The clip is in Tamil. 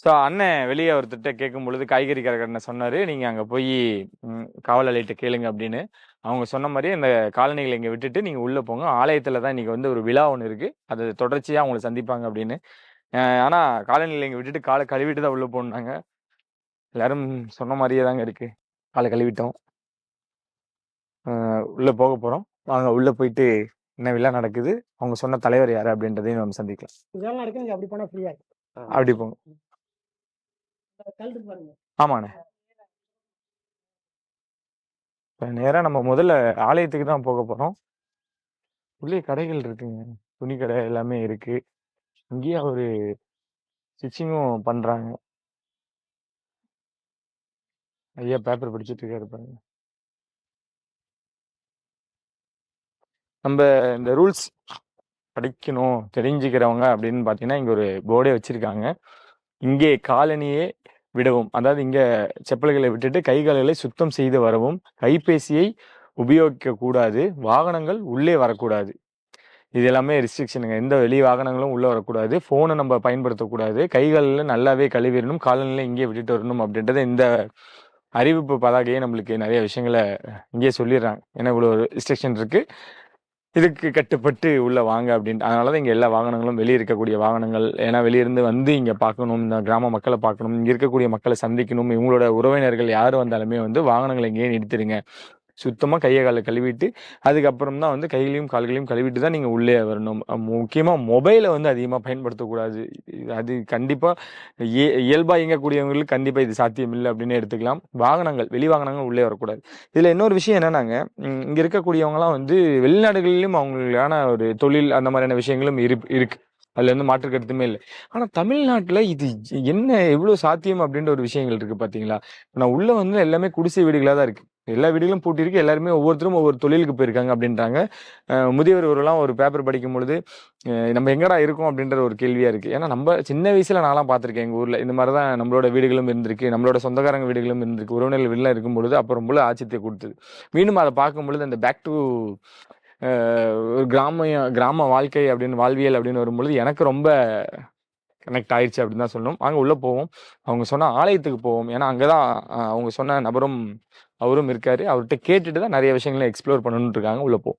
ஸோ அண்ணன் வெளியே ஒருத்தர்கிட்ட கேட்கும் பொழுது காய்கறி கடைக்காரன் சொன்னாரு, நீங்க அங்க போய் காவலாளிகிட்ட கேளுங்க அப்படின்னு. அவங்க சொன்ன மாரி இந்த காலணிகளை இங்க விட்டுட்டு நீங்க உள்ள போங்க. ஆலயத்துல தான் இன்னைக்கு வந்து ஒரு விழா ஒண்ணு இருக்கு. அது தொடர்ச்சியா உங்கள சந்திப்பாங்க அப்படின்னு. ஆனா காலணிகளை இங்க விட்டுட்டு கால கழுவிட்டு தான் உள்ள போணும்னாங்க. எல்லாரும் சொன்ன மாரியே தாங்க இருக்கு. கால கழுவிட்டோம். உள்ள போக போறோம். வாங்க உள்ள போயிட்டு என்ன விழா நடக்குது? அவங்க சொன்ன தலைவர் யாரு? அப்படின்றதையும் நம்ம சந்திக்கலாம். இதெல்லாம் நடக்குது. நீங்க அப்படி போனா ஃப்ரீயா இருக்கு. அப்படி போங்க. கழுத்து பாருங்க. ஆமாண்ணே. இப்ப நேரா நம்ம முதல்ல ஆலயத்துக்கு தான் போக போறோம். உள்ளே கடைகள் இருக்குங்க. துணி கடை எல்லாமே இருக்கு. இங்கேயே அவரு ஸ்டிச்சிங்கும் பண்றாங்க. ஐயா பேப்பர் படிச்சுட்டு இருக்காரு பாருங்க. நம்ம இந்த ரூல்ஸ் படிக்கணும் தெரிஞ்சுக்கிறவங்க அப்படின்னு பார்த்தீங்கன்னா இங்க ஒரு போர்டே வச்சிருக்காங்க. இங்கே காலணியே விடவும், அதாவது இங்க செப்பல்களை விட்டுட்டு கைகளை சுத்தம் செய்து வரவும், கைபேசியை உபயோகிக்க கூடாது, வாகனங்கள் உள்ளே வரக்கூடாது. இது எல்லாமே ரெஸ்ட்ரிக்ஷனுங்க. எந்த வெளி வாகனங்களும் உள்ள வரக்கூடாது, போனை நம்ம பயன்படுத்தக்கூடாது, கைகளில் நல்லாவே கழுவிடணும், காலநிலை இங்கே விட்டுட்டு வரணும் அப்படின்றது இந்த அறிவிப்பு பதாகையே நம்மளுக்கு நிறைய விஷயங்களை இங்கே சொல்லிடுறாங்க. ஏன்னா இவ்வளோ ரெஸ்ட்ரிக்ஷன் இருக்கு, இதுக்கு கட்டுப்பட்டு உள்ள வாங்க அப்படின்ட்டு. அதனாலதான் இங்க எல்லா வாகனங்களும் வெளியே இருக்கக்கூடிய வாகனங்கள், ஏன்னா வெளியிருந்து வந்து இங்க பார்க்கணும், இந்த கிராம மக்களை பார்க்கணும், இங்க இருக்கக்கூடிய மக்களை சந்திக்கணும், இவங்களோட உறவினர்கள் யாரு வந்தாலுமே வந்து வாகனங்களை இங்கேயே நிறுத்திடுங்க. சுத்தமா கையை காலை கழுவிட்டு அதுக்கப்புறம் தான் வந்து கைகளையும் கால்களையும் கழுவிட்டு தான் நீங்க உள்ளே வரணும். முக்கியமா மொபைலை வந்து அதிகமா பயன்படுத்தக்கூடாது. அது கண்டிப்பா இயல்பா இயங்கக்கூடியவங்களுக்கு கண்டிப்பா இது சாத்தியம் இல்லை அப்படின்னு எடுத்துக்கலாம். வாகனங்கள் வெளி வாகனங்கள் உள்ளே வரக்கூடாது. இதுல இன்னொரு விஷயம் என்னன்னாங்க, இங்க இருக்கக்கூடியவங்கலாம் வந்து வெளிநாடுகளிலும் அவங்களுக்கான ஒரு தொழில் அந்த மாதிரியான விஷயங்களும் இருக்கு. அதுல இருந்து மாற்று கருத்துமே இல்லை. ஆனா தமிழ்நாட்டுல இது என்ன எவ்வளவு சாத்தியம் அப்படின்ற ஒரு விஷயங்கள் இருக்கு பாத்தீங்களா? நான் உள்ள வந்து எல்லாமே குடிசை வீடுகளா தான் இருக்கு. எல்லா வீடுகளும் பூட்டி இருக்கு. எல்லாருமே ஒவ்வொருத்தரும் ஒவ்வொரு தொழிலுக்கு போயிருக்காங்க அப்படின்றாங்க. முதியவர் ஒருவரெல்லாம் ஒரு பேப்பர் படிக்கும் பொழுது நம்ம எங்கடா இருக்கோம் அப்படின்ற ஒரு கேள்வியா இருக்கு. ஏன்னா நம்ம சின்ன வயசுல நான்லாம் பார்த்திருக்கேன். எங்க ஊர்ல இந்த மாதிரி தான் நம்மளோட வீடுகளும் இருந்திருக்கு, நம்மளோட சொந்தக்காரங்க வீடுகளும் இருந்திருக்கு. உறவினர்கள் வீடுலாம் இருக்கும் பொழுது அப்போ ரொம்ப ஆச்சரியத்தை கொடுத்தது. மீண்டும் அதை பார்க்கும் பொழுது அந்த பேக் டு ஒரு கிராம வாழ்க்கை அப்படின்னு வாழ்வியல் அப்படின்னு வரும்பொழுது எனக்கு ரொம்ப கனெக்ட் ஆயிடுச்சு அப்படின்னு தான் சொல்லணும். வாங்க உள்ள போவோம். அவங்க சொன்ன ஆலயத்துக்கு போவோம். ஏன்னா அங்கதான் அவங்க சொன்ன நபரும் அவரும் இருக்காரு. அவர்கிட்ட கேட்டுட்டு தான் நிறைய விஷயங்களை எக்ஸ்ப்ளோர் பண்ணணும்னு இருக்காங்க. உள்ள போவோம்.